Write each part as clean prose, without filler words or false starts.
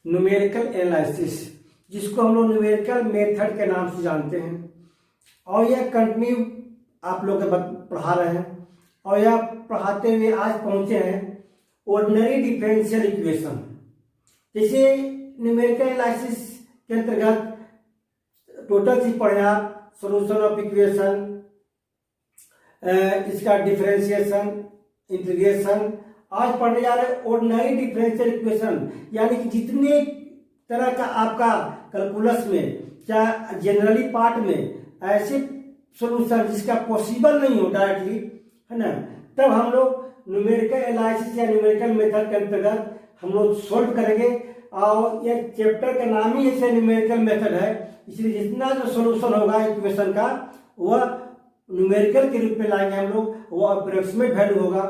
Numerical analysis, जिसको हम लोग न्यूमेरिकल मेथड के नाम से जानते हैं। और यह कंटिन्यू आप लोग पढ़ा रहे हैं और यह पढ़ाते हुए आज पहुंचे हैं ऑर्डिनरी डिफरेंशियल इक्वेशन। जैसे न्यूमेरिकल एनालिसिस के अंतर्गत टोटल चीज पढ़े आप, सोल्यूशन ऑफ इक्वेशन, इसका डिफरेंशिएशन, इंटीग्रेशन। आज पढ़ने जा रहे हैं ऑर्डिनरी डिफरेंशियल इक्वेशन, यानी कि जितने तरह का आपका कैलकुलस में क्या जनरली पार्ट में ऐसे सॉल्यूशन जिसका पॉसिबल नहीं हो डायरेक्टली, है ना, तब हम लोग न्यूमेरिकल एनालिसिस या न्यूमेरिकल मेथड के अंतर्गत हम लोग सोल्व करेंगे। और ये चैप्टर का नाम ही ऐसे न्यूमेरिकल मेथड है, इसलिए जितना जो सॉल्यूशन होगा इक्वेशन का वह न्यूमेरिकल के रूप में लाएंगे हम लोग, वो अप्रोक्सीमेट वैल्यू होगा।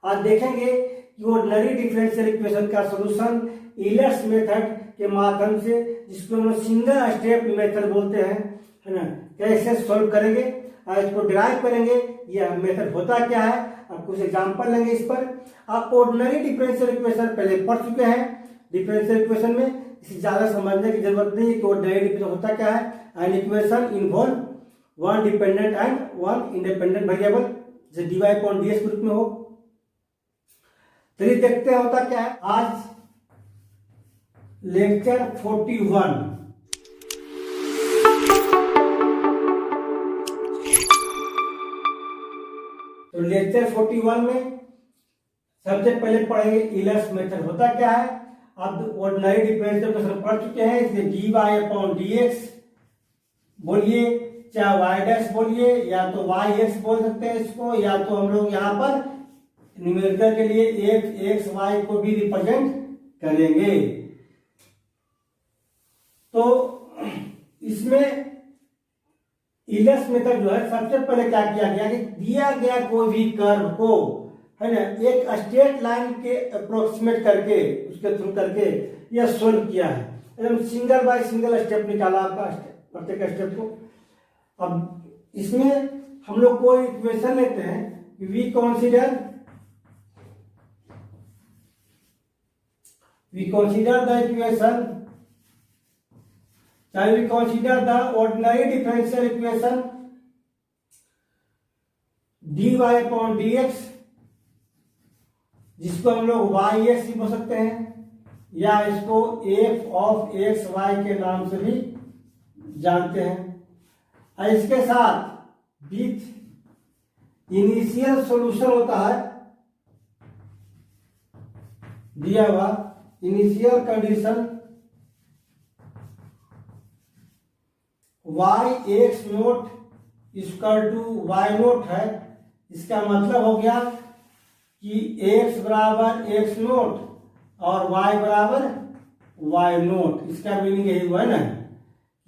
आज देखेंगे कि ऑर्डिनरी डिफरेंशियल इक्वेशन का सॉल्यूशन ईलर्स मेथड के माध्यम से, जिसको हम लोग सिंगल स्टेप मेथड बोलते हैं, है ना, कैसे सॉल्व करेंगे और इसको डिराइव करेंगे, यह मेथड होता क्या है। अब कुछ एग्जांपल लेंगे इस पर। आप ऑर्डिनरी डिफरेंशियल इक्वेशन पहले पढ़ चुके हैं डिफरेंशियल इक्वेशन में, इसे ज्यादा समझने की जरूरत नहीं है कि ऑर्डिनरी डिफरेंशियल होता क्या है। An equation involve one dependent and one independent variable, जैसे dy अपॉन dx के रूप में हो। चलिए देखते हैं होता क्या है। आज लेक्चर 41, तो लेक्चर 41 में सबसे पहले पढ़ेंगे ईलर्स मेथड होता क्या है। अब ऑर्डिनरी डिफरेंशियल इक्वेशन पढ़ चुके हैं, इसलिए dy अपॉन dx बोलिए, चाहे वाई डैश बोलिए, या तो वाई एक्स बोल सकते हैं इसको, या तो हम लोग यहाँ पर न्यूमेरिकल के लिए एक्स वाई को भी रिप्रेजेंट करेंगे। तो इसमें ईलर्स मेथड जो है, सबसे पहले क्या किया गया कि दिया गया कोई भी कर्व को, है ना, एक स्ट्रेट लाइन के अप्रोक्सीमेट करके उसके थ्रू करके यह सोल्व किया है। एकदम सिंगल बाय सिंगल स्टेप निकाला आपका प्रत्येक स्टेप को। अब इसमें हम लोग कोई इक्वेशन लेते हैं, वी कंसीडर द इक्वेशन, चाहे we consider the ordinary differential equation dy upon dx, जिसको हम लोग वाई एक्स भी बोल सकते हैं, या इसको f ऑफ एक्स वाई के नाम से भी जानते हैं। इसके साथ विथ इनिशियल सॉल्यूशन होता है दिया हुआ initial condition y x naught equal to y naught है। इसका मतलब हो गया कि x बराबर एक्स नोट और y बराबर वाई नोट। इसका मीनिंग यही हुआ है ना,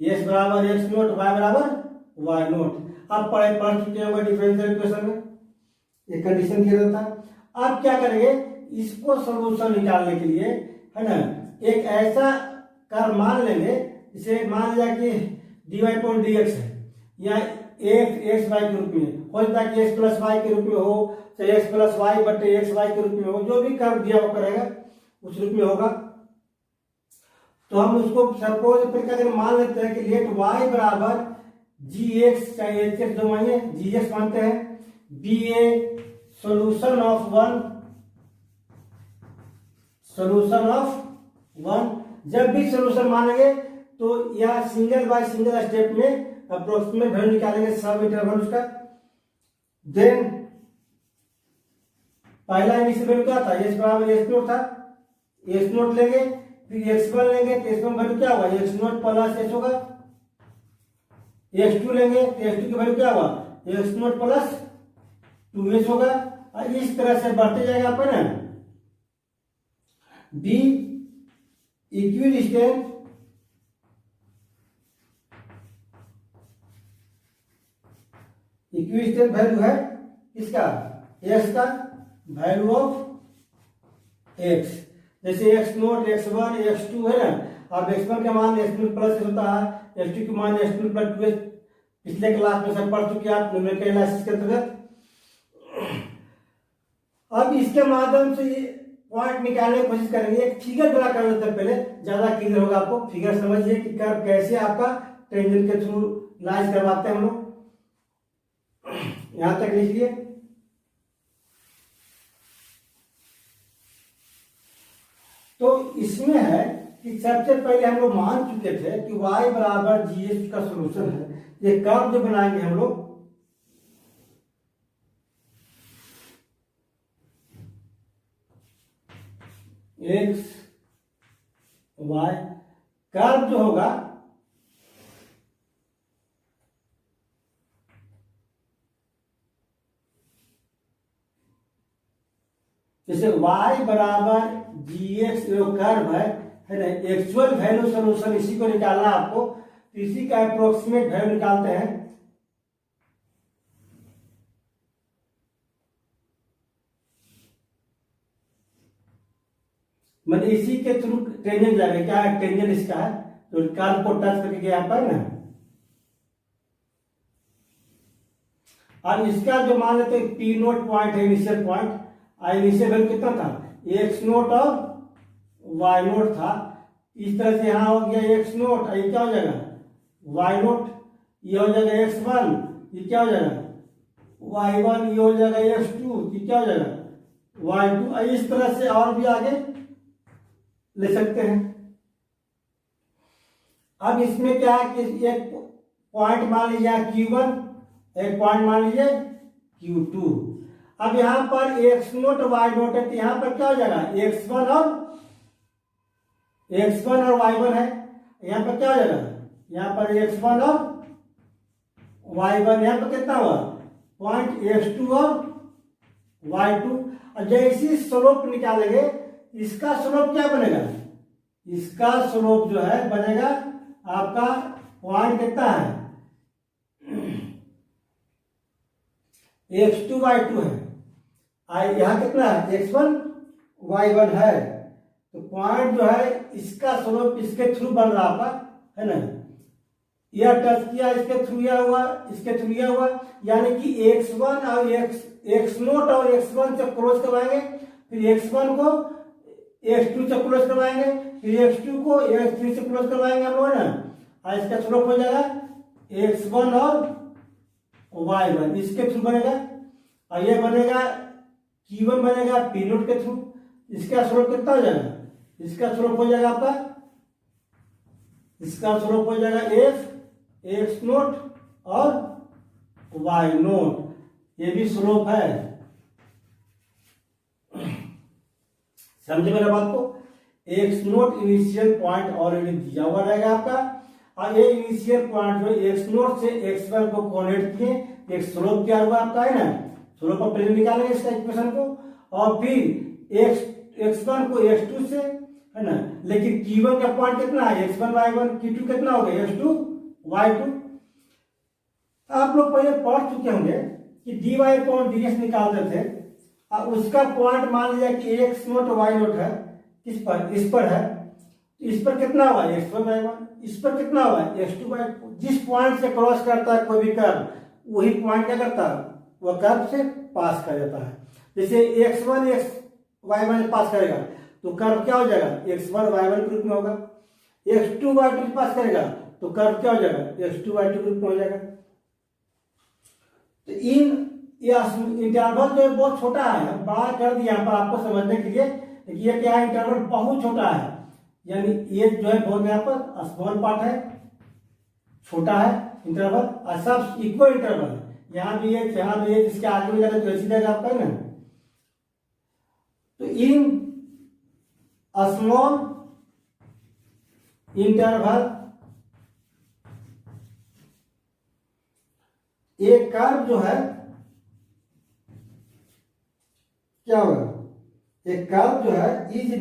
x बराबर एक्स नोट, y बराबर वाई नोट। आप पढ़ चुके होंगे डिफरेंशियल इक्वेशन में एक कंडीशन दिया जाता है। अब क्या करेंगे, इसको सॉल्यूशन निकालने के लिए, है ना, एक ऐसा कर्व मान लेंगे, इसे मान लिया कि dy अपॉन dx है, या f एक्स वाई के रूप में हो सकता है कि x प्लस वाई के रूप में हो, चाहे x प्लस वाई बटे एक्स वाई के रूप में हो, जो भी कर्व दिया वो करेगा उस रूप में होगा। तो हम उसको सपोज फिर क्या मान लेते हैं कि लेट y बराबर जी एक्स, चाहे एच एक्स जो मानिए जी एक्स मानते हैं, be a solution of one. जब भी सोल्यूशन मानेंगे तो यह सिंगल बाय सिंगल स्टेप में अप्रोक्सीमेट वैल्यू निकालेंगे सब इंटरवल उसका। देन पहला इनिशियल वैल्यू क्या था, एक्स बराबर एक्स नोट था, एक्स नोट लेंगे, फिर एक्स वन लेंगे तो एक्स वन वैल्यू क्या हुआ, एक्स नोट प्लस एक्स होगा। एक्स टू लेंगे तो एक्स टू की वैल्यू क्या हुआ, एक्स नोट प्लस 2x होगा। और इस तरह से बढ़ते जाएगा अपन है। बी इक्विडिस्टेंट वैल्यू है इसका एक्स का वैल्यू ऑफ एक्स, जैसे x naught x one x two है ना। अब एक्स वन का मान एक्स नोट प्लस होता है, एक्स टू का मान एक्स नोट प्लस 2x पिछले क्लास में सब पढ़ चुके आप न्यूमेरिकल एनालिसिस के अंतर्गत। अब इसके माध्यम से पॉइंट निकालने की कोशिश करेंगे। एक फिगर ड्रा कर लेते हैं पहले, ज्यादा क्लियर होगा आपको। फिगर समझिए कि कर्व कैसे आपका टेंजेंट के थ्रू लाइज करवाते हैं हम लोग। यहां तक लिखिए। तो इसमें है कि सबसे पहले हम लोग मान चुके थे कि y बराबर GS का सोल्यूशन है। ये कर्व जो बनाएंगे हम लोग, x y कर्व जो होगा जैसे y बराबर GX जो कर्व है ना, एक्चुअल वैल्यू सोल्यूशन इसी को निकालना है आपको। तो इसी का अप्रोक्सीमेट वैल्यू निकालते हैं। मतलब इसी के थ्रू टेंजेंट जाएगा। क्या है टेंजेंट इसका है, तो कर्व को टच करके गया पर ना। और इसका जो मान लेते हैं पी नोट पॉइंट है, इनिशियल पॉइंट। इनिशियल वैल्यू कितना था, एक्स नोट और वाई नोट था। इस तरह से यहां हो गया एक्स नोट, ये क्या हो जाएगा वाई नोट, ये हो जाएगा एक्स वन, ये क्या हो जाएगा वाई वन, ये हो जाएगा एक्स टू, ये क्या हो जाएगा वाई टू। इस तरह से और भी आगे ले सकते हैं। अब इसमें क्या है कि एक पॉइंट मान लीजिए Q1, एक पॉइंट मान लीजिए Q2। अब यहां पर एक्स नोट वाई नोट है, तो यहां पर क्या हो जाएगा x1 और y1 है। यहां पर क्या हो जाएगा, यहां पर x1 और y1, यहां पर कितना हुआ पॉइंट x2 और y2। और जैसे स्लोप निकालेंगे, इसका स्लोप क्या बनेगा, इसका स्लोप जो है बनेगा आपका पॉइंट कितना है x2 y2 है। यहां कितना है x1 y1 है। तो पॉइंट जो है इसका स्लोप इसके थ्रू बन रहा आपका है ना, यह टच किया इसके थ्रू, यह हुआ इसके थ्रू, यह हुआ। यानी कि x1 और x नोट और x1 से क्रॉस करवाएंगे, फिर x1 को x2 से क्लोज करवाएंगे, फिर x2 को x3 से क्लोज करवाएंगे हम लोग ना। और इसका स्लोप हो जाएगा x1 और y1, इसके थ्रू बनेगा। और ये बनेगा Q1 बनेगा P नोट के थ्रू। इसका स्लोप कितना हो जाएगा, इसका स्लोप हो जाएगा आपका, इसका स्लोप हो जाएगा x नोट और y नोट, ये भी स्लोप है। समझे मेरा बात को। X note initial point already दिया हुआ रहेगा आपका, और ये इनिशियल पॉइंट जो एक्स नोट से x1 को कनेक्ट किए, एक स्लोप क्या हुआ आपका है ना, स्लोप पर पहले निकालेंगे इसका इक्वेशन को, और फिर x1 को x2 से है ना। लेकिन Q1 का पॉइंट कितना है x1 y1, Q2 कितना हो गया x2 y2। आप लोग पहले पढ़ चुके होंगे कि dy/dx निकालते थे, और उसका पॉइंट मान लिया कि एक्स नोट वाई नोट है, किस पर, इस पर है। इस पर कितना हुआ x1 y1, इस पर कितना हुआ x2 y2। जिस पॉइंट से क्रॉस करता है कोई भी कर्व, वही पॉइंट क्या करता है, वह कर्व से पास कर जाता है। जैसे x1 y1 पास करेगा तो कर्व क्या हो जाएगा x1 y1 के रूप में होगा। x2 y2 पास करेगा तो कर्व क्या हो जाएगा x2 y2 के रूप में हो जाएगा। तो इंटरवल जो है बहुत छोटा है, बड़ा कर दिया यहाँ पर आपको समझने के लिए। ये क्या है, इंटरवल बहुत छोटा है, यानी ये जो है बहुत यहाँ पर स्मॉल पार्ट है, छोटा है इंटरवल, और सब इक्वल इंटरवल है। यहाँ भी है, यहाँ भी है, जिसके आगे भी लगा तो ऐसी जगह आपका है ना। तो इन स्मॉल इंटरवल एक कर्व जो है क्या होगा, एक कर्व जो है इज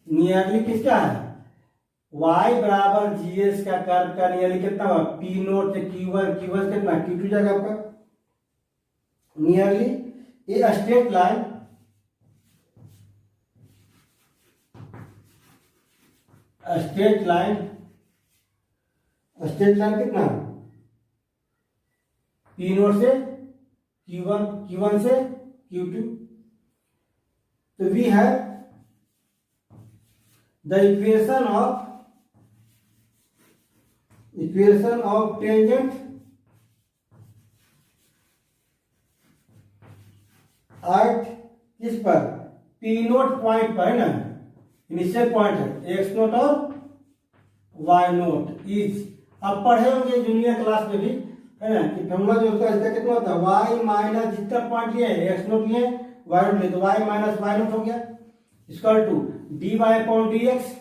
नियरली किसका है, y बराबर GS का कर्व का नियरली कितना होगा, P नोट से Q1 कितना Q2 जाएगा आपका। नियरली ये स्ट्रेट लाइन कितना पी नोट से Q1, Q1 से Q2। तो we have the equation of tangent at किस पर, पी नोट पॉइंट पर है ना, इनिशियल पॉइंट है एक्स नोट और वाई नोट इज। अब पढ़े होंगे जूनियर क्लास में भी है ना कि फॉर्मूला जो होता है इसका कितना होता है, वाई माइनस जितना पॉइंट लिए एक्स नोट लिए वाई नोट लिए तो वाई माइनस वाई नोट हो गया, equal to d Y upon D x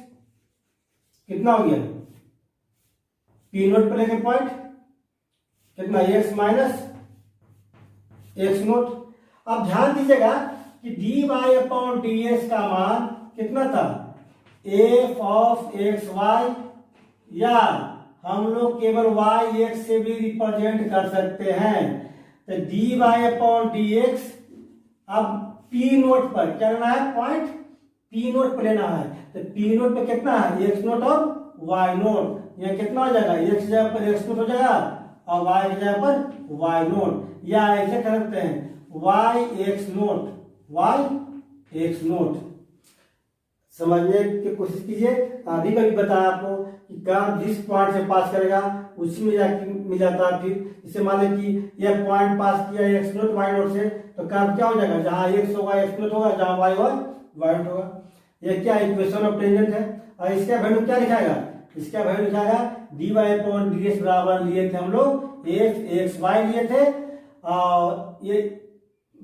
कितना हो गया, पी नोट पर लेके पॉइंट कितना एक्स माइनस एक्स नोट। अब ध्यान दीजिएगा कि d Y upon D x का मान कितना था, एफ ऑफ एक्स वाई, या हम लोग केवल वाई एक्स से भी रिप्रेजेंट कर सकते हैं। तो d Y upon D x अब पी नोट पर क्या लेना है, पॉइंट पी नोट पर लेना है। तो पी नोट पर कितना है, एक्स नोट और वाई नोट, यह कितना हो जाएगा, एक्स जगह पर एक्स नोट हो जाएगा और वाई की जगह पर वाई नोट, या ऐसे कर सकते हैं y x naught, y x naught. समझने की कोशिश कीजिए। अभी कभी बताया आपको कि कर्व जिस पॉइंट से पास करेगा उसी में जाके मिल जाता है। फिर इसे मान लें कि यह पॉइंट पास किया एक्स नोट वाई नोट से, तो कर्व क्या हो जाएगा, जहां एक्स होगा एक्स नोट होगा, जहां वाई होगा वाई नोट होगा। यह क्या इक्वेशन ऑफ टेंजेंट है। और इसका वैल्यू क्या लिखाएगा, इसका वैल्यू लिखाएगा D Y upon D x बराबर लिए थे हम लोग एफ एक्स वाई लिए थे, और ये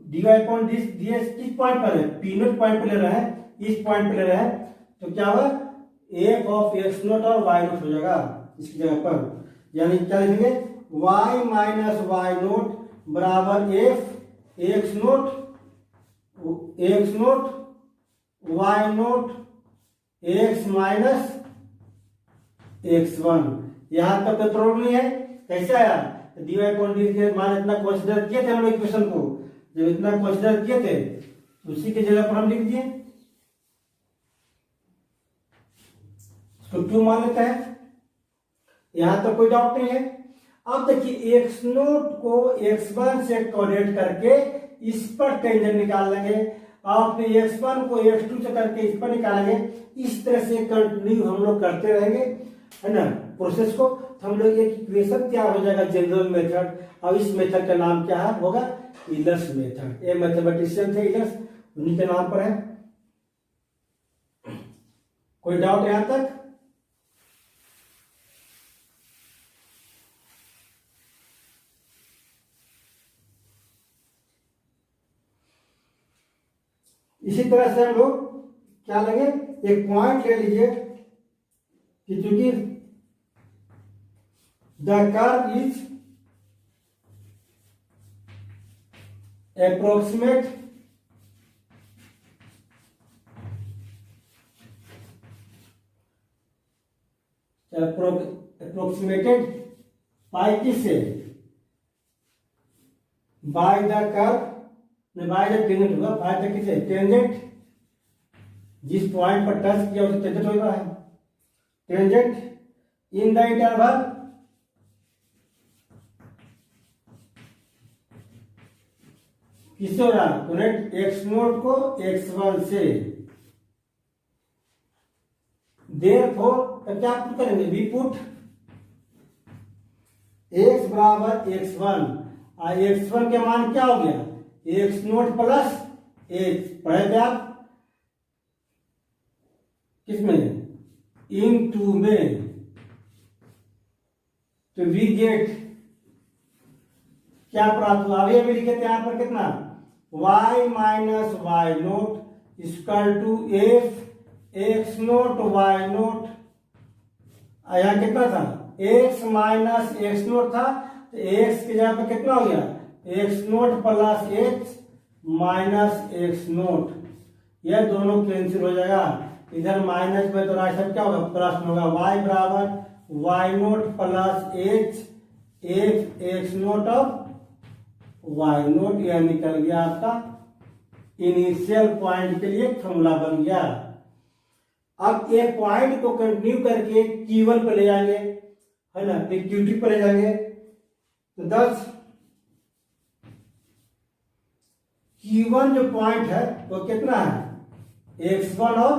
d Y upon D x किस पॉइंट पर है, पी नोट पॉइंट पर ले रहे हैं, इस पॉइंट पे ले रहे हैं, तो क्या होगा एफ ऑफ एक्स नोट और वाई नोट हो जाएगा इसकी जगह पर। यानी क्या लिखेंगे, वाई माइनस वाई नोट बराबर f x naught y naught x minus x one. यहां तक कोई प्रॉब्लम नहीं है। कैसे आया, डी वाई अपॉन डी के मान इतना कंसीडर किए थे हम लोग इक्वेशन को, जब इतना कंसीडर किए थे उसी की जगह पर हम लिख दिए, तो क्यों मान लेते हैं, यहां तो कोई डाउट नहीं है। अब देखिए एक्स नोट को एक्स वन से कोऑर्डिनेट करके इस पर टेंजेंट निकाल लेंगे, और फिर एक्स वन को एक्स टू से करके इस पर निकालेंगे। इस तरह से कंटिन्यू हम लोग करते रहेंगे है ना प्रोसेस को। तो हम लोग एक इक्वेशन तैयार हो जाएगा जनरल मेथड। अब इस मेथड का नाम क्या है, होगा इलर्स मेथड। ये मैथमेटिशियन थे इलर्स, उन्हीं के नाम पर है। कोई डाउट यहां तक, इसी तरह से हम लोग क्या लेंगे, एक पॉइंट ले लीजिए कि चूंकि the curve is approximated by किससे, by the curve, by the tangent होगा, बाय द किससे, टेंजेंट, जिस पॉइंट पर टच किया उसे टेंजेंट हो रहा है, टेंजेंट इन द इंटरवल किससे हो रहा है, कनेक्ट एक्स नोट को एक्स वन से। देयरफॉर तो क्या पुट करेंगे, वी पुट एक्स बराबर एक्स वन, और एक्स वन के मान क्या हो गया, एक्स नोट प्लस एक्स, पढ़े थे आप किसमें, इन टू में। तो वी गेट क्या प्राप्त हुआ, अभी अभी लिखे थे यहां पर कितना, y minus y naught equal to f x naught y naught. यहां कितना था, x माइनस एक्स नोट था, तो x की जगह पर कितना हो गया, x naught plus x minus x note. यह दोनों कैंसिल हो जाएगा, इधर माइनस में तो राइट साइड क्या होगा, प्लस होगा। y बराबर y naught plus H F x naught of y naught. यह निकल गया आपका इनिशियल पॉइंट के लिए फॉर्मूला बन गया। अब एक पॉइंट को कंटिन्यू करके Q1 पर ले जाएंगे है ना, फिर Q2 पर ले जाएंगे। तो 10 Q1 जो पॉइंट है वो कितना है, x1 और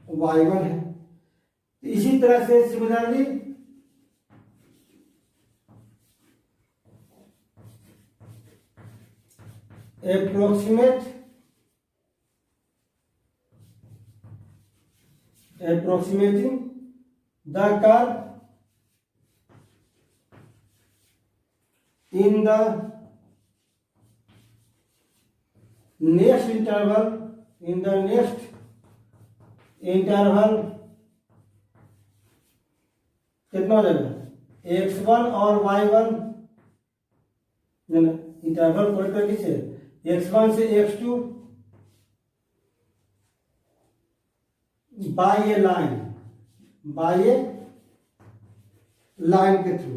y1 है। तो इसी तरह से similarly approximating the curve in the next interval कितना हो जाएगा, x1 और y1, इंटरवल कोई कर लीजिए, x1 से x2 बाय ए लाइन के थ्रू,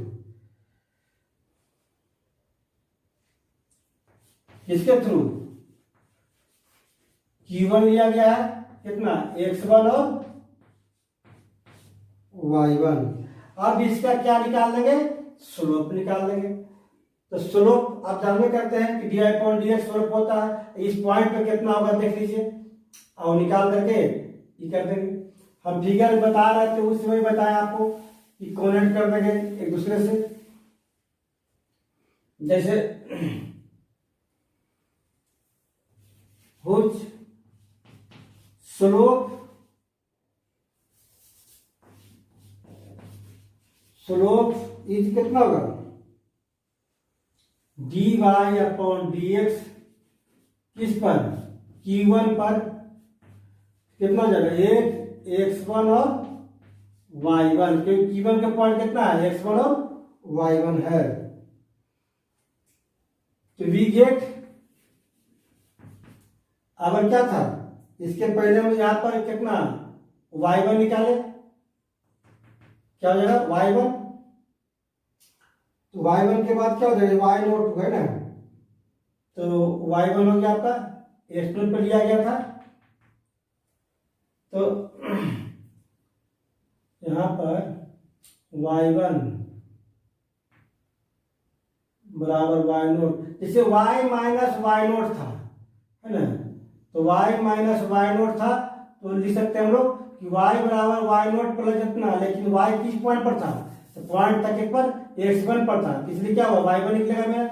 किसके थ्रू, Q1 लिया गया है कितना, x1 और y1। अब इसका क्या निकाल लेंगे, स्लोप निकाल लेंगे। तो स्लोप आप जानते करते हैं कि dy/dx स्लोप होता है, इस पॉइंट पे कितना होगा देख लीजिए और निकाल करके ये कर देंगे। हम फिगर बता रहे थे उस समय बताया आपको कि कोनेट कर देंगे एक दूसरे से, जैसे हुज स्लोप इज कितना होगा, dy/dx किस पर, Q1 पर कितना हो जाएगा, x1 और y1, क्योंकि Q1 का पॉइंट कितना है, x1 और y1 है। तो वी गेट, अब क्या था, इसके पहले हम यहां पर कितना y1 निकाले, क्या हो जाएगा y1, तो y1 के बाद क्या हो जाएगा, y0 है ना, तो y1 हो गया आपका, x0 पर लिया गया था, तो यहां पर y1 बराबर y0, जैसे y माइनस y0 था, है ना, तो y माइनस y0 था, तो लिख सकते हैं हम लोग कि y बराबर y0 प्लस इतना, लेकिन y किस पॉइंट पर था, तो पॉइंट तक एक पर x1 पर था, इसलिए क्या हुआ, y1 निकलेगा मेरा,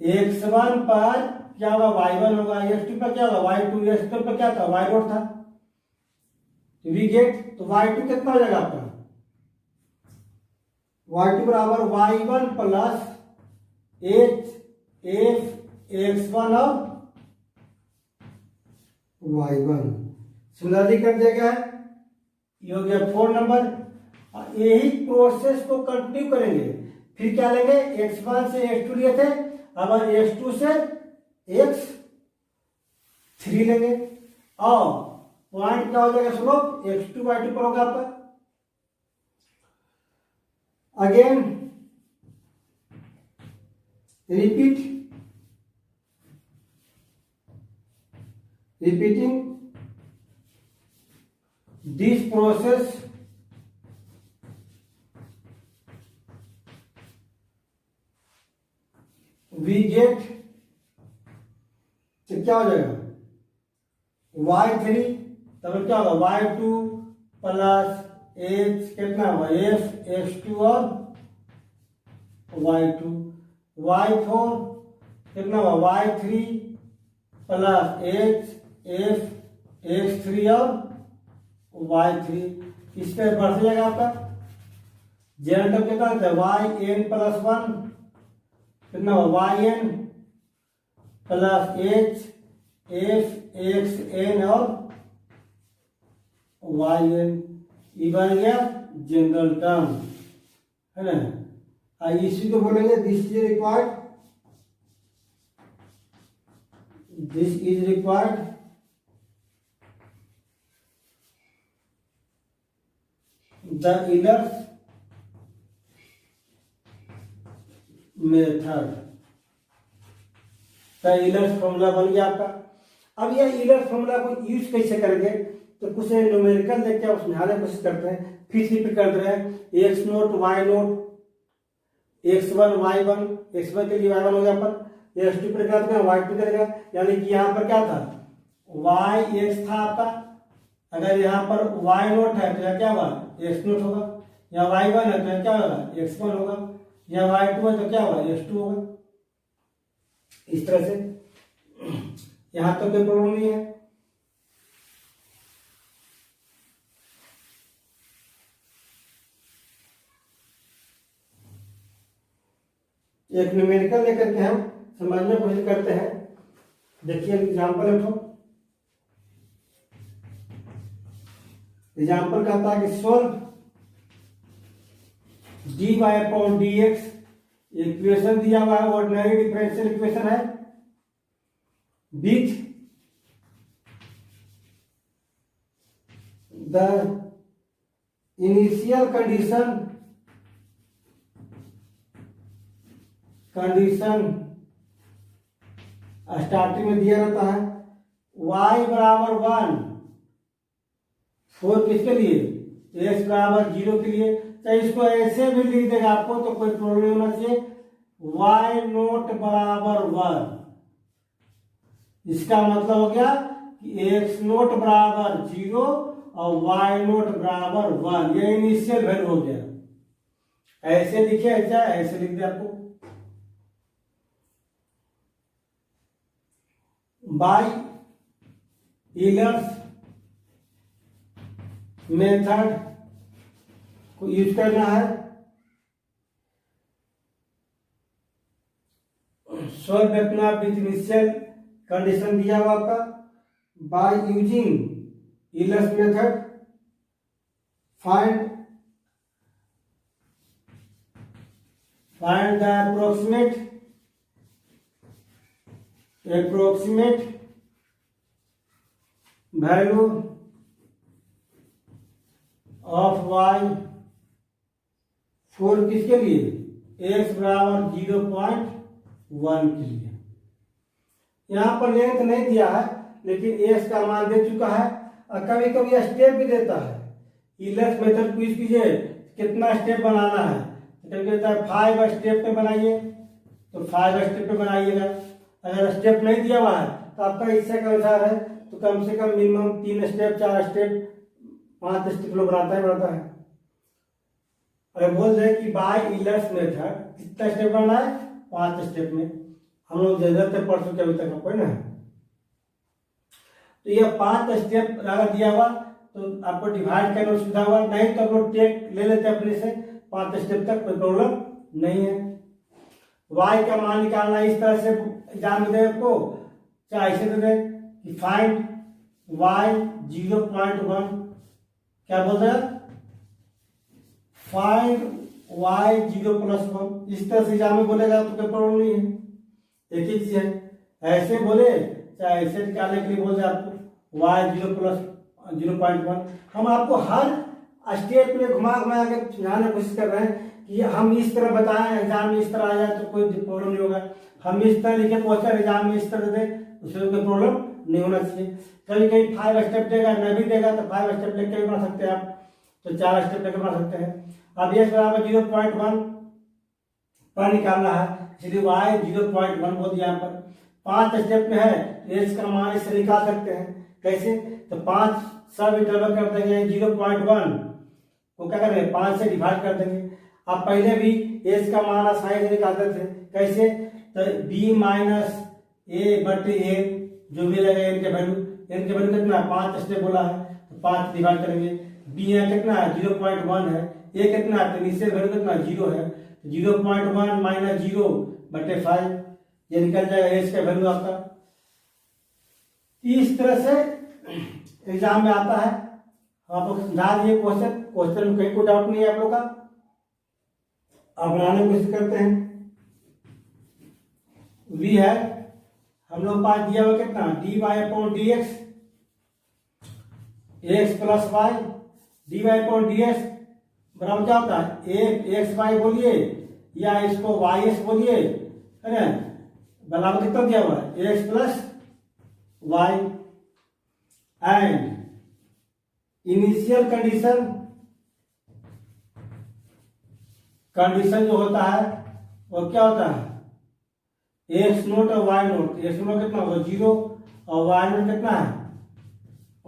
x1 पर क्या होगा, y1 होगा, x2 पर क्या होगा, y2, x2 पर क्या था, y0 था, तो वी गेट, तो y2 कितना हो जाएगा आपका, y2 बराबर y1 प्लस x1 और y1, सिमिलरली कर दिया गया है, ये हो गया 4 नंबर। यही प्रोसेस को कंटिन्यू करेंगे, फिर क्या लेंगे, x1 से x2 लिए थे, अब x2 से x3 लेंगे, और पॉइंट क्या हो जाएगा, स्लोप x2/2 पर होगा आपका। Again repeating this process we get, तो क्या हो जाएगा, y3, तब क्या होगा, y2 प्लस h कितना होगा, x2 और y2, y4 कितना होगा, y3 प्लस x3 और y3, इस पे बढ़ जाएगा आपका, जेन तक कितना होता है, yn प्लस 1 कितना होगा, yn प्लस xn और yn, ये बन गया जनरल टर्म, है ना। इसी को बोलेंगे this is required, the Euler's method, तो Euler's फॉर्मूला बन गया आपका। अब यह Euler's फॉर्मूला को यूज कैसे करेंगे, तो कुछ न्यूमेरिकल देख के आप समझाने की कोशिश करते हैं, फिर से रिपीट करते हैं, x0 y0 x1 y1, x1 के लिए y1 हो गया पर x2 पर क्या करेगा, y2 करेगा, यानी कि यहाँ पर क्या था, yx था आपका, अगर यहाँ पर y0 है तो यह क्या होगा, x0 होगा, यहाँ y1 है तो यह क्या होगा, x1 होगा, यहाँ y2 है तो क्या होगा, x2 होगा। इस तरह से यहाँ तो कोई प्रॉब्लम नहीं है। एक न्यूमेरिकल लेकर के हम समझने की कोशिश करते हैं। देखिए एग्जाम्पल उठो, एग्जाम्पल कहता है कि solve dy upon dx, equation दिया हुआ है, ऑर्डिनरी डिफरेंशियल इक्वेशन है, with the initial condition starting में दिया रहता है y बराबर 1, 4 किसके लिए, x बराबर 0 के लिए। तो इसको ऐसे भी लिख देगा आपको तो कोई प्रॉब्लम नहीं होना चाहिए, y0 बराबर 1, इसका मतलब हो गया कि x0 बराबर 0 और y0 बराबर 1, ये इनिशियल वैल्यू हो गया। ऐसे लिखे, ऐसे लिख दे आपको, बाय ईलर्स मेथड को यूज करना है, सॉल्व अपना विथ इनिशियल कंडीशन दिया हुआ आपका, by using Euler's method find the approximate value of y, 4 किसके लिए, x बराबर 0.1 के लिए। यहाँ पर लेंथ नहीं दिया है लेकिन x का मान दे चुका है, और कभी कभी स्टेप भी देता है। ईलर्स मेथड को यूज कीजिए, कितना स्टेप बनाना है, कभी कहता है 5 स्टेप पे बनाइए, तो 5 स्टेप पे बनाइएगा। अगर स्टेप नहीं दिया हुआ है तो आपका इच्छा के अनुसार है, तो कम से कम मिनिमम 3 स्टेप, 4 स्टेप, 5 स्टेप लोग बनाता है। अगर बोल रहे कि बाय ईलर्स मेथड कितना स्टेप बनाना है, 5 स्टेप में, हम लोग जरूरत है पढ़ चुके अभी तक आपको ना। तो ये 5 स्टेप अगर दिया हुआ तो आपको डिवाइड करने में सुविधा हुआ, नहीं तो आप लोग टेक ले लेते अपने से, 5 स्टेप तक कोई प्रॉब्लम नहीं है। y का मान निकालना इस तरह से एग्जाम में दे आपको, चाहे ऐसे दे दे कि फाइंड y 0.1, क्या बोलते हैं, फाइंड y 0+1, इस तरह से एग्जाम में बोलेगा तो कोई प्रॉब्लम नहीं है, एक ही चीज है। ऐसे बोले चाहे ऐसे निकालने के लिए बोल दे आपको y 0.1, हम आपको हर स्टेप में घुमा के समझाने की कोशिश कर रहे हैं कि हम इस तरह बताएं, एग्जाम में इस तरह आ जाए तो कोई प्रॉब्लम नहीं होगा। हम इस तरह लिखे क्वेश्चन एग्जाम में इस तरह दे, उसमें कोई प्रॉब्लम नहीं होना चाहिए। कभी कहीं 5 स्टेप देगा, न भी देगा तो 5 स्टेप लेके भी बना सकते हैं आप, तो 4 स्टेप लेके बना सकते हैं। अब x बराबर 0.1 पर निकालना है, इसलिए y 0.1 बोल दिया। यहाँ पर 5 स्टेप में है, x का मान इससे निकाल सकते हैं। कैसे, तो 5 सब इंटरवल कर देंगे, 0.1 को क्या करेंगे, 5 से डिवाइड कर देंगे। आप पहले भी एस का मान आसानी से निकालते थे, कैसे, तो b माइनस ए बटे ए, जो भी लगेगा एन के वैल्यू कितना है, 5 स्टेप बोला है तो 5 डिवाइड करेंगे। बी यहाँ कितना है, 0.1 है, ए कितना है, तो इनिशियल वैल्यू कितना 0 है, 0.1 माइनस 0 बटे 5, ये निकल जाएगा एस का वैल्यू आपका। इस तरह से एग्जाम में आता है। आप लोग समझा दिए क्वेश्चन में कहीं कोई डाउट नहीं है आप लोग का, आप बनाने की कोशिश करते हैं। v है हम लोग पास दिया हुआ कितना, dy upon dx, x plus y, dy upon dx बराबर क्या होता है, a x y बोलिए या इसको ys बोलिए, है ना, बराबर कितना दिया हुआ है, x plus y. And initial condition जो होता है वो क्या होता है, एक्स नोट और वाई नोट, एक्स नोट कितना होगा 0 और वाई नोट कितना है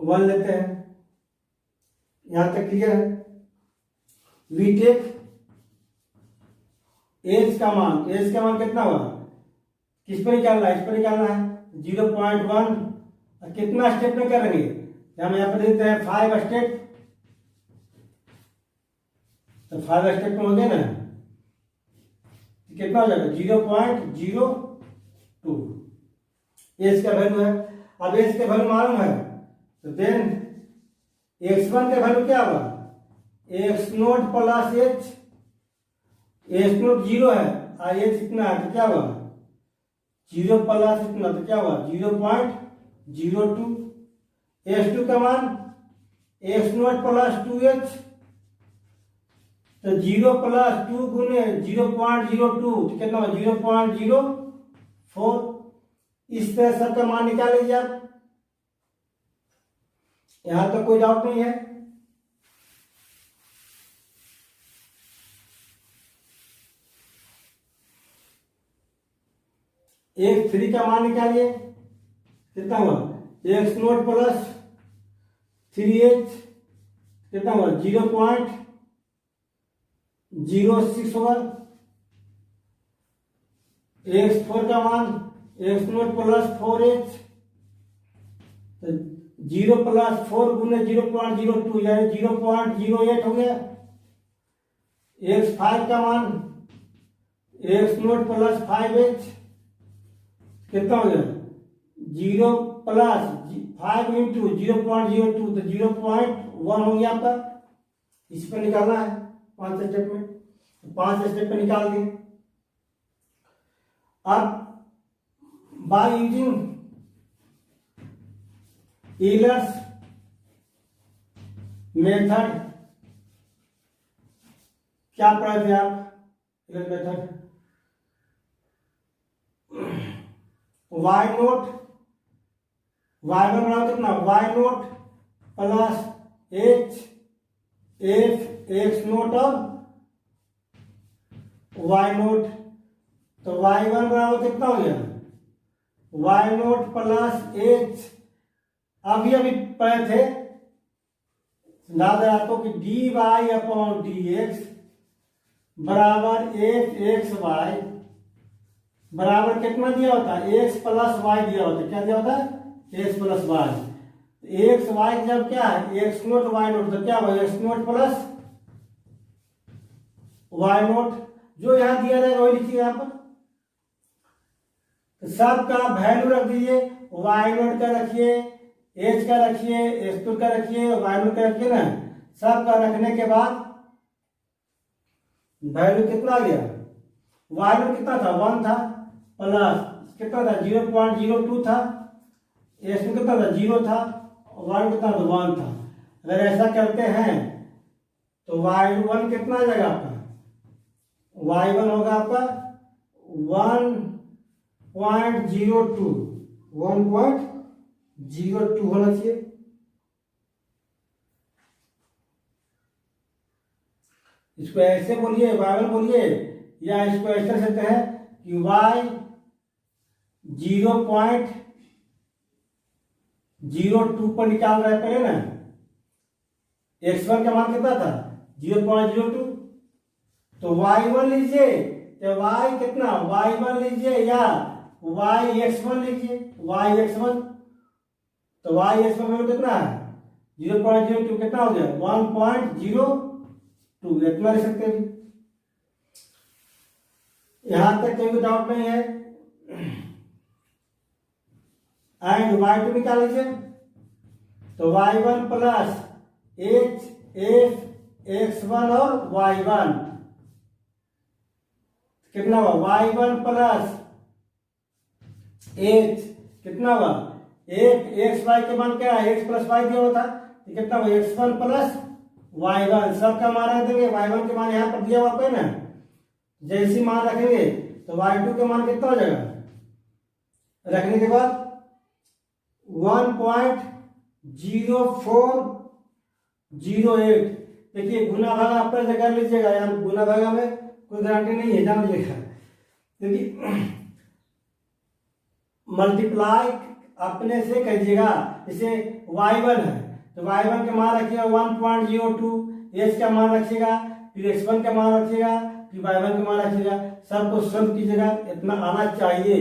1 लेते हैं। यहां तक क्लियर है। वी टेक एज का मान, एज का मान कितना हुआ, किस पर निकालना है, इस पर निकालना है 0.1। कितना स्टेप में करेंगे, हम यहाँ पर देते हैं 5 स्टेप, तो 5 स्टेप में हो गया ना, कितना हो जाएगा 0.02 एज का वैल्यू है। अब एज का वैल्यू मालूम है तो देन x1 का वैल्यू क्या होगा, x naught plus H, H note 0 है और एच इतना है तो क्या होगा 0 प्लस इतना तो क्या होगा 0.02। h2 का मान एक्स नोट प्लस 2h, तो 0 प्लस 2 गुने 0.02 तो कितना होगा 0.04। इस तरह सबका मान निकाल लीजिए आप, यहां तक कोई डाउट नहीं है। एक 3 का मान निकालिए, कितना हुआ एक्स नोट प्लस 3h कितना हुआ 0.06 होगा। x4 का मान एक्स नोट प्लस 4h, तो 0 प्लस 4 गुने 0.02 यानी 0.08 हो गया। x5 का मान एक्स नोट प्लस 5h कितना हो गया 0 प्लस 5 इंटू 0.02 तो 0.1 हो गया आपका। इस पर निकालना है 5 स्टेप में, 5 स्टेप पे निकाल दिए। अब बाय यूजिंग ईलर्स मेथड, क्या पढ़े थे आप Euler method, Y naught, Y one बराबर कितना Y naught plus H F x naught और वाई नोट, तो वाई वन बराबर कितना हो गया वाई नोट प्लस एच। अभी अभी पढ़े थे याद है आपको कि d Y upon D x बराबर एफ एक्स वाई बराबर कितना दिया होता है एक्स प्लस वाई दिया होता है। क्या दिया होता है x plus y. X y जब क्या है एक्स नोट वाई नोट, तो क्या होगा x naught plus y naught, जो यहां दिया जाएगा वही लिखिए यहाँ पर। तो सबका वैल्यू रख दीजिए, वाई नोट का रखिए, एच का रखिए, एक्स नोट का रखिए, वाई नोट का रखिए ना। सबका रखने के बाद वैल्यू कितना आ गया, वाई नोट कितना था 1 था, प्लस कितना था 0.02 था, एक्स नोट कितना था 0 था, वाई नोट कितना था 1 था। अगर ऐसा करते हैं तो वाई वन कितना आ जाएगा आपका, वाई वन होगा आपका 1.02 होना चाहिए। इसको ऐसे बोलिए वाई वन बोलिए, या इसको ऐसे कर सकते हैं कि वाई 0.02 पर निकाल रहे पहले ना, x1 का मान कितना था 0.02, तो y1 लीजिए, तो y कितना y1 लीजिए या yx1 लीजिए, yx1, तो yx1 वैल्यू कितना है 0.02 कितना हो गया 1.02, इतना ले सकते हैं। यहां तक कोई डाउट नहीं है। एंड y2 निकाल लीजिए, तो y1 plus H F x1 और y1 कितना हुआ y1 प्लस एच कितना हुआ एक एक्स वाई के मान क्या है एक्स प्लस वाई दिया हुआ था, तो कितना हुआ x1 प्लस y1। सबका मान रख देंगे, y1 के मान यहाँ पर दिया हुआ है ना, जैसी मान रखेंगे तो y2 के मान कितना हो जाएगा, रखने के बाद 1.0408। देखिए गुना भागा आप पर कर लीजिएगा, यहाँ गुना भागा में कोई गारंटी नहीं है, जान लीजिएगा। क्योंकि मल्टीप्लाई अपने से करिएगा। जैसे y1 है तो y1 का मान रखिएगा 1.02, h का मान रखिएगा, फिर x1 का मान रखिएगा, फिर y1 का मान रखिएगा, सबको सॉल्व कीजिएगा, इतना आना चाहिए।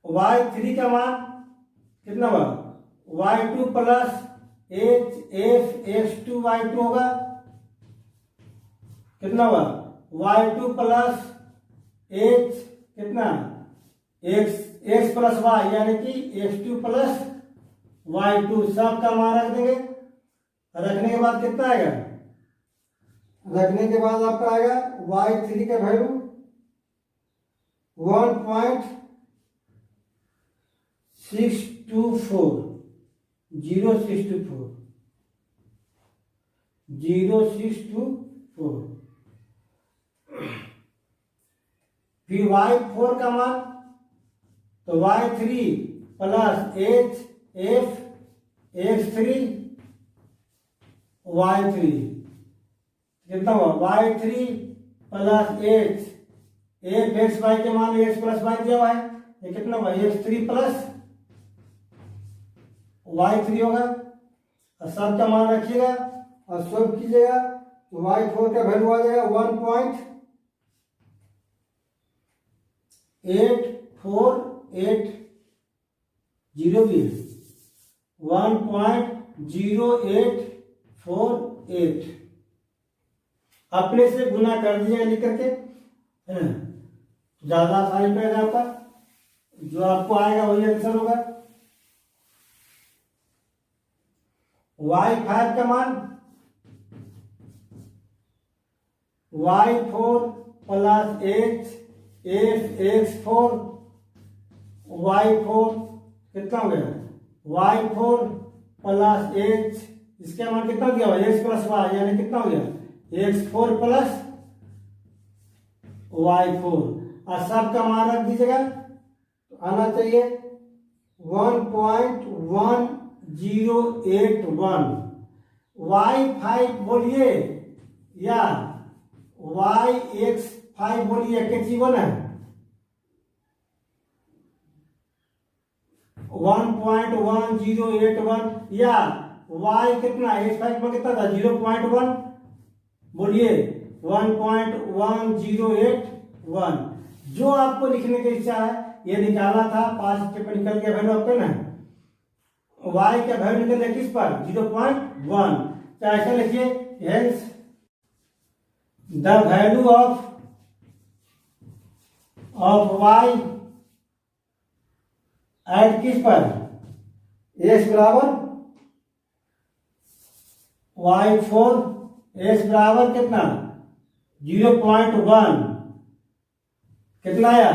y3 का मान कितना हुआ, y2 प्लस h(f(x2 y2) होगा, कितना हुआ y2 प्लस h कितना x प्लस y यानी कि x2 प्लस y2, सब का मान रख देंगे। रखने के बाद कितना आएगा, रखने के बाद आपका आएगा y3 का वैल्यू 1.624 फिर y4 का मान तो y3 प्लस h(f(x3 y3) कितना हुआ y3 प्लस h(f(x y) के मान x प्लस y दिया हुआ है, ये कितना हुआ x3 प्लस y3 होगा। और सब का मान रखिएगा और सॉल्व कीजिएगा तो y4 का वैल्यू आ जाएगा 1.8480 भी है, 1.0848। अपने से गुना कर दीजिएगा लिख करके, ज्यादा आसानी पड़ेगा आपका, जो आपको आएगा वही आंसर होगा। y5 का मान y4 प्लस h(f(x4 y4) कितना हो गया y4 प्लस h, इसका मान कितना दिया हुआ x प्लस y यानी कितना हो गया x4 प्लस y4, और सब का मान रख दीजिएगा तो आना चाहिए 1.1081। y5 बोलिए या yx5 बोलिए, कैची1 है 1.1081 या y कितना x5 में कितना था 0.1 बोलिए 1.1081। जो आपको लिखने की इच्छा है ये निकालना था, 5 स्टेप निकल गया वैल्यू आपका ना, y का वैल्यू निकल गया किस पर 0.1। तो ऐसा लिखिए hence the value of y at किस पर x बराबर y4, x बराबर कितना 0.1, कितना आया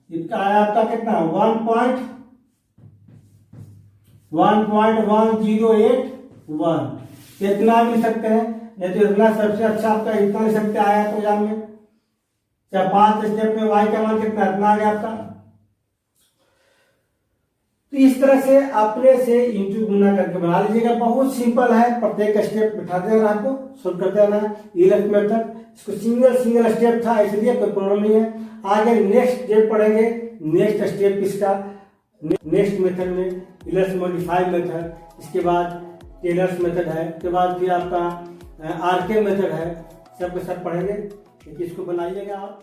इसका आया आपका कितना 1.1081। इतना भी सकते हैं, नहीं तो इतना सबसे अच्छा आपका इतना भी सकते आया तो एग्जाम में, चाहे 5 स्टेप में y का मान कितना इतना आ गया आपका। तो इस तरह से अपने से इंटू गुना करके बना लीजिएगा, बहुत सिंपल है, प्रत्येक स्टेप बिठाते रहना, आपको सोल्व करते रहना है। इलेक्ट मेथड इसको सिंगल स्टेप था इसलिए कोई प्रॉब्लम नहीं है। आगे नेक्स्ट स्टेप पढ़ेंगे, नेक्स्ट स्टेप इसका नेक्स्ट मेथड में इलर्स मॉडिफाई मेथड, इसके बाद टेलर्स मेथड है, उसके बाद भी आपका आरके मेथड है, सब के सब पढ़ेंगे। इसको बनाइएगा आप।